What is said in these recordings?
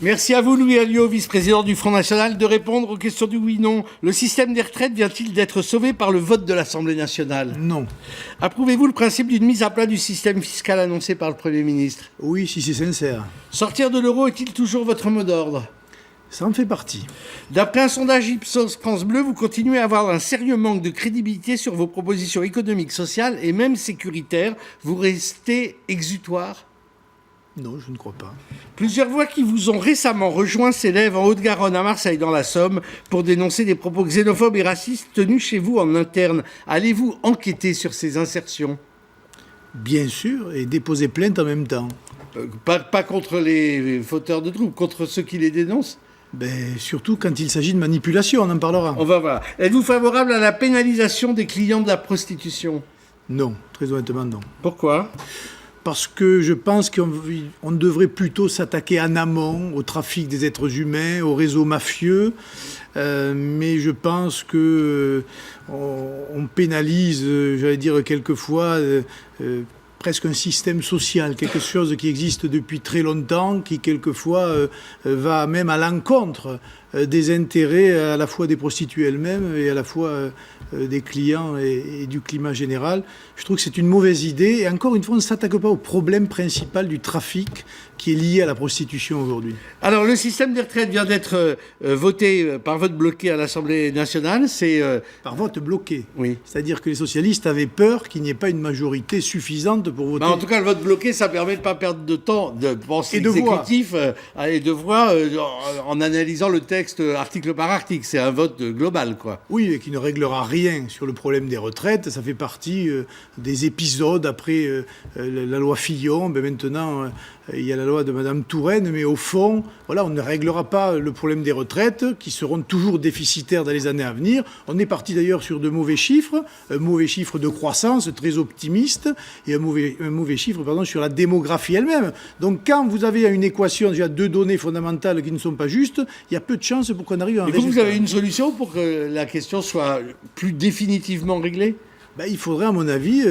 Merci à vous, Louis Alliot, vice-président du Front National, de répondre aux questions du oui-non. Le système des retraites vient-il d'être sauvé par le vote de l'Assemblée nationale ? Non. Approuvez-vous le principe d'une mise à plat du système fiscal annoncé par le Premier ministre ? Oui, si c'est sincère. Sortir de l'euro est-il toujours votre mot d'ordre ? Ça en fait partie. D'après un sondage Ipsos France Bleu, vous continuez à avoir un sérieux manque de crédibilité sur vos propositions économiques, sociales et même sécuritaires. Vous restez exutoire ? Non, je ne crois pas. Plusieurs voix qui vous ont récemment rejoint s'élèvent en Haute-Garonne, à Marseille, dans la Somme, pour dénoncer des propos xénophobes et racistes tenus chez vous en interne. Allez-vous enquêter sur ces insertions ? Bien sûr, et déposer plainte en même temps. Pas contre les fauteurs de troubles, contre ceux qui les dénoncent ? Surtout quand il s'agit de manipulation, on en parlera. On va voir. Êtes-vous favorable à la pénalisation des clients de la prostitution ? Non, très honnêtement non. Pourquoi ? Parce que je pense qu'on devrait plutôt s'attaquer en amont au trafic des êtres humains, aux réseaux mafieux. Mais je pense que on pénalise, j'allais dire quelquefois, presque un système social, quelque chose qui existe depuis très longtemps, qui quelquefois va même à l'encontre des intérêts à la fois des prostituées elles-mêmes et à la fois des clients et du climat général. Je trouve que c'est une mauvaise idée. Et encore une fois, on ne s'attaque pas au problème principal du trafic qui est lié à la prostitution aujourd'hui. Alors, le système des retraites vient d'être voté par vote bloqué à l'Assemblée nationale. Par vote bloqué. Oui. C'est-à-dire que les socialistes avaient peur qu'il n'y ait pas une majorité suffisante pour voter. En tout cas, le vote bloqué, ça permet de ne pas perdre de temps de penser l'exécutif et de voir en analysant le texte article par article. C'est un vote global, quoi. Oui, et qui ne réglera rien sur le problème des retraites. Ça fait partie des épisodes après la loi Fillon. Maintenant, il y a la loi de Mme Touraine, mais au fond, voilà, on ne réglera pas le problème des retraites, qui seront toujours déficitaires dans les années à venir. On est parti d'ailleurs sur de mauvais chiffres, un mauvais chiffre de croissance très optimiste, et un mauvais chiffre sur la démographie elle-même. Donc quand vous avez une équation, déjà deux données fondamentales qui ne sont pas justes, il y a peu de chances pour qu'on arrive à un résultat. Vous avez une solution pour que la question soit plus définitivement réglée ? Il faudrait, à mon avis,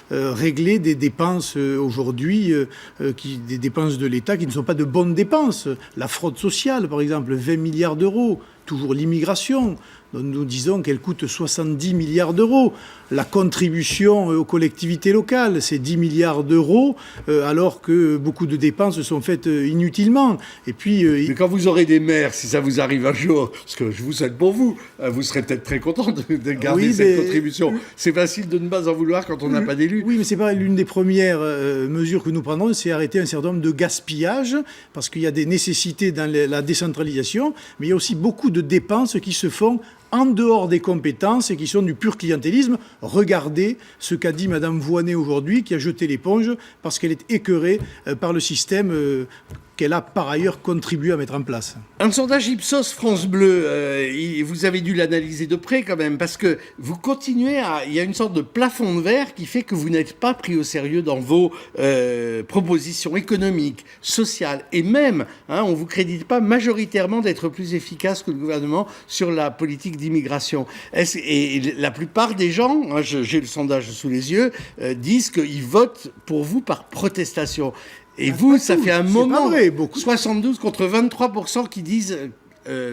régler des dépenses aujourd'hui, des dépenses de l'État qui ne sont pas de bonnes dépenses. La fraude sociale, par exemple, 20 milliards d'euros. Toujours l'immigration, dont nous disons qu'elle coûte 70 milliards d'euros. La contribution aux collectivités locales, c'est 10 milliards d'euros, alors que beaucoup de dépenses sont faites inutilement. Et puis, mais quand vous aurez des maires, si ça vous arrive un jour, ce que je vous souhaite pour vous, vous serez peut-être très content de garder cette contribution. C'est facile de ne pas en vouloir quand on n'a pas d'élus. Oui, mais c'est pas l'une des premières mesures que nous prendrons, c'est arrêter un certain nombre de gaspillages, parce qu'il y a des nécessités dans la décentralisation, mais il y a aussi beaucoup de dépenses qui se font en dehors des compétences et qui sont du pur clientélisme. Regardez ce qu'a dit Mme Voynet aujourd'hui, qui a jeté l'éponge parce qu'elle est écœurée par le système qu'elle a par ailleurs contribué à mettre en place. Un sondage Ipsos France Bleu, vous avez dû l'analyser de près quand même, parce que vous continuez il y a une sorte de plafond de verre qui fait que vous n'êtes pas pris au sérieux dans vos propositions économiques, sociales, et même, on ne vous crédite pas majoritairement d'être plus efficace que le gouvernement sur la politique d'immigration. Et la plupart des gens, j'ai le sondage sous les yeux, disent qu'ils votent pour vous par protestation. Et vous, ça fait un moment, 72 contre 23% qui disent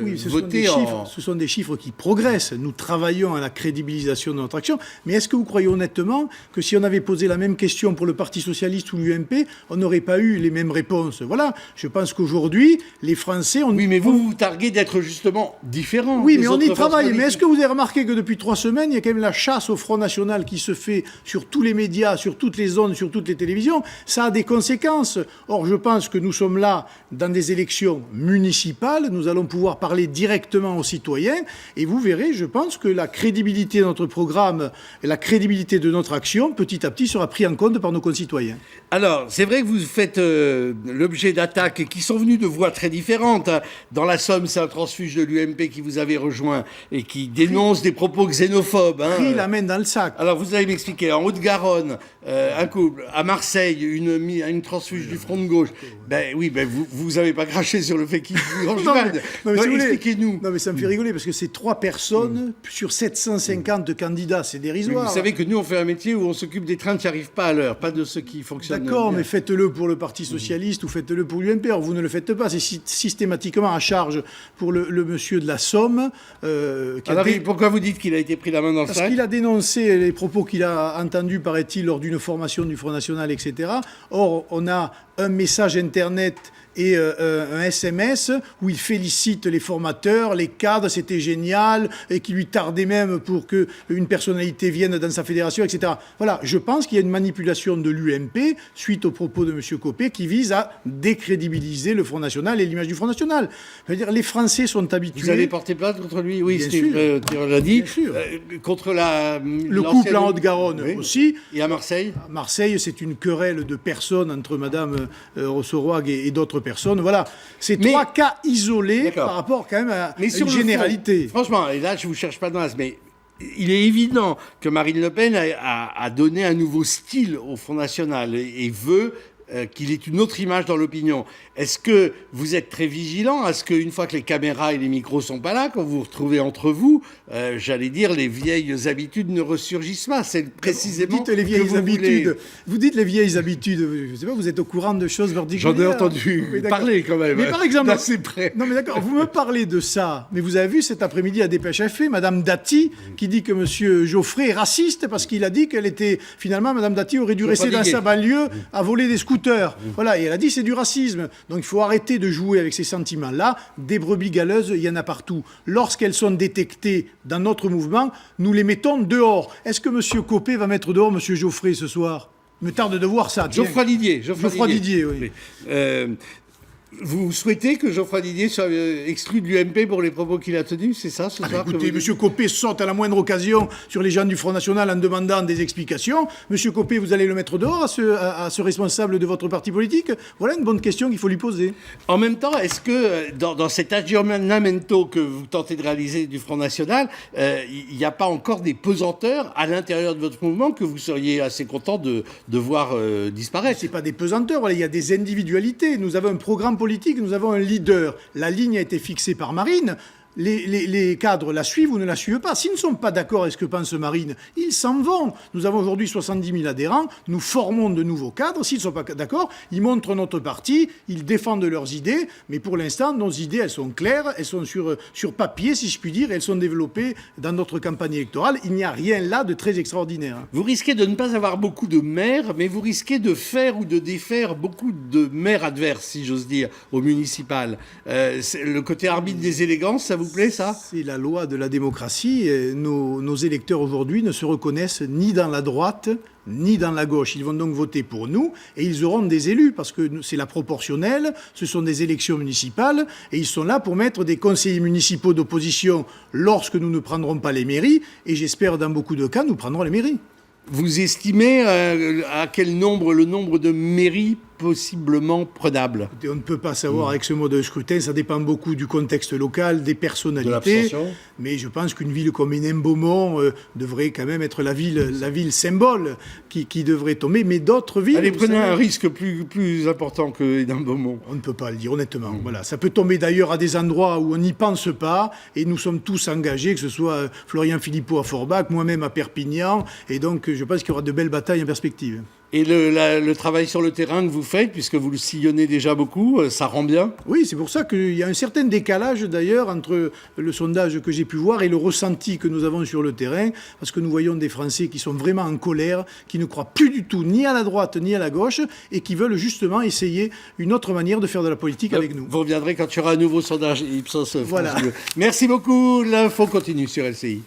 oui, ce sont des chiffres qui progressent. Nous travaillons à la crédibilisation de notre action. Mais est-ce que vous croyez honnêtement que si on avait posé la même question pour le Parti Socialiste ou l'UMP, on n'aurait pas eu les mêmes réponses ? Voilà. Je pense qu'aujourd'hui, les Français... Oui, mais vous targuez d'être justement différents. Oui, mais on y travaille. Mais est-ce que vous avez remarqué que depuis 3 semaines, il y a quand même la chasse au Front National qui se fait sur tous les médias, sur toutes les ondes, sur toutes les télévisions ? Ça a des conséquences. Or, je pense que nous sommes là dans des élections municipales. Nous allons pouvoir parler directement aux citoyens, et vous verrez, je pense que la crédibilité de notre programme et la crédibilité de notre action, petit à petit, sera prise en compte par nos concitoyens. Alors, c'est vrai que vous faites l'objet d'attaques qui sont venues de voies très différentes. Dans la Somme, c'est un transfuge de l'UMP qui vous avait rejoint et qui dénonce des propos xénophobes. Pris la main dans le sac. Alors, vous allez m'expliquer. En Haute-Garonne, un couple. À Marseille, une transfuge du Front de gauche. Oui, vous n'avez pas craché sur le fait qu'ils vous rejoignent. mais si vous voulez- expliquez-nous. Non, mais ça me fait rigoler parce que c'est 3 personnes sur 750 candidats, c'est dérisoire. Vous savez que nous, on fait un métier où on s'occupe des trains qui n'arrivent pas à l'heure, pas de ceux qui fonctionnent. D'accord, bien. mais faites-le pour le Parti Socialiste ou faites-le pour l'UMP. Or, vous ne le faites pas. C'est systématiquement à charge pour le monsieur de la Somme. Alors, pourquoi vous dites qu'il a été pris la main dans le sac? Parce qu'il a dénoncé les propos qu'il a entendus, paraît-il, lors d'une formation du Front National, etc. Or, on a un message Internet et un SMS où il félicite les formateurs, les cadres, c'était génial, et qui lui tardait même pour qu'une personnalité vienne dans sa fédération, etc. Voilà, je pense qu'il y a une manipulation de l'UMP suite aux propos de M. Copé qui vise à décrédibiliser le Front National et l'image du Front National. Je veux dire, les Français sont habitués... Vous allez porter plainte contre lui? Oui, Bien Steve l'a dit. Bien sûr. Contre Le couple en Haute-Garonne aussi. Et à Marseille? À Marseille, c'est une querelle de personnes entre Mme Rossoroag et d'autres personnes. Voilà, c'est 3 cas isolés par rapport quand même à une généralité. Franchement, et là je vous cherche pas dans l'as, mais il est évident que Marine Le Pen a donné un nouveau style au Front National et veut qu'il ait une autre image dans l'opinion. Est-ce que vous êtes très vigilant à ce qu'une fois que les caméras et les micros sont pas là, quand vous vous retrouvez entre vous, j'allais dire, les vieilles habitudes ne ressurgissent pas? C'est précisément vous dites les vieilles habitudes. Vous dites les vieilles habitudes. Je sais pas, vous êtes au courant de choses particulières. J'en ai entendu parler quand même. Mais par exemple, d'assez près. Non mais d'accord, vous me parlez de ça, mais vous avez vu cet après-midi à Dépêche FM, Madame Dati, qui dit que Monsieur Geoffrey est raciste parce qu'il a dit qu'elle était finalement Madame Dati aurait dû rester dans sa banlieue à voler des scooters. Voilà, et elle a dit c'est du racisme. Donc il faut arrêter de jouer avec ces sentiments-là. Des brebis galeuses, il y en a partout. Lorsqu'elles sont détectées dans notre mouvement, nous les mettons dehors. Est-ce que M. Copé va mettre dehors M. Geoffrey ce soir? Il me tarde de voir ça. Geoffroy Didier. Geoffroy Didier, oui. Vous souhaitez que Geoffroy Didier soit exclu de l'UMP pour les propos qu'il a tenus, c'est ça ce soir? Écoutez, M. Copé saute à la moindre occasion sur les gens du Front National en demandant des explications. M. Copé, vous allez le mettre dehors à ce responsable de votre parti politique? Voilà une bonne question qu'il faut lui poser. En même temps, est-ce que dans cet aggiornamento que vous tentez de réaliser du Front National, il n'y a pas encore des pesanteurs à l'intérieur de votre mouvement que vous seriez assez content de voir disparaître? Ce n'est pas des pesanteurs, voilà, il y a des individualités. Nous avons un programme politique, nous avons un leader. La ligne a été fixée par Marine. Les cadres la suivent ou ne la suivent pas. S'ils ne sont pas d'accord avec ce que pense Marine, ils s'en vont. Nous avons aujourd'hui 70 000 adhérents, nous formons de nouveaux cadres. S'ils ne sont pas d'accord, ils montrent notre parti, ils défendent leurs idées, mais pour l'instant, nos idées, elles sont claires, elles sont sur papier, si je puis dire, elles sont développées dans notre campagne électorale. Il n'y a rien là de très extraordinaire. Vous risquez de ne pas avoir beaucoup de maires, mais vous risquez de faire ou de défaire beaucoup de maires adverses, si j'ose dire, au municipal. Le côté arbitre des élégances, ça vous plaît, ça? C'est la loi de la démocratie. Nos électeurs aujourd'hui ne se reconnaissent ni dans la droite ni dans la gauche. Ils vont donc voter pour nous et ils auront des élus parce que c'est la proportionnelle, ce sont des élections municipales et ils sont là pour mettre des conseillers municipaux d'opposition lorsque nous ne prendrons pas les mairies et j'espère dans beaucoup de cas nous prendrons les mairies. Vous estimez à quel nombre le nombre de mairies possiblement prenable? On ne peut pas savoir avec ce mode de scrutin, ça dépend beaucoup du contexte local, des personnalités. Mais je pense qu'une ville comme Hénin-Beaumont devrait quand même être la ville symbole qui devrait tomber. Mais d'autres villes... Allez, prenez un risque plus important que Hénin-Beaumont. On ne peut pas le dire, honnêtement. Voilà. Ça peut tomber d'ailleurs à des endroits où on n'y pense pas. Et nous sommes tous engagés, que ce soit Florian Philippot à Forbach, moi-même à Perpignan. Et donc, je pense qu'il y aura de belles batailles en perspective. Et le travail sur le terrain que vous faites, puisque vous le sillonnez déjà beaucoup, ça rend bien? Oui, c'est pour ça qu'il y a un certain décalage d'ailleurs entre le sondage que j'ai pu voir et le ressenti que nous avons sur le terrain, parce que nous voyons des Français qui sont vraiment en colère, qui ne croient plus du tout ni à la droite ni à la gauche, et qui veulent justement essayer une autre manière de faire de la politique avec nous. Vous reviendrez quand il y aura un nouveau sondage Ipsos. Voilà. Merci beaucoup, l'info continue sur LCI.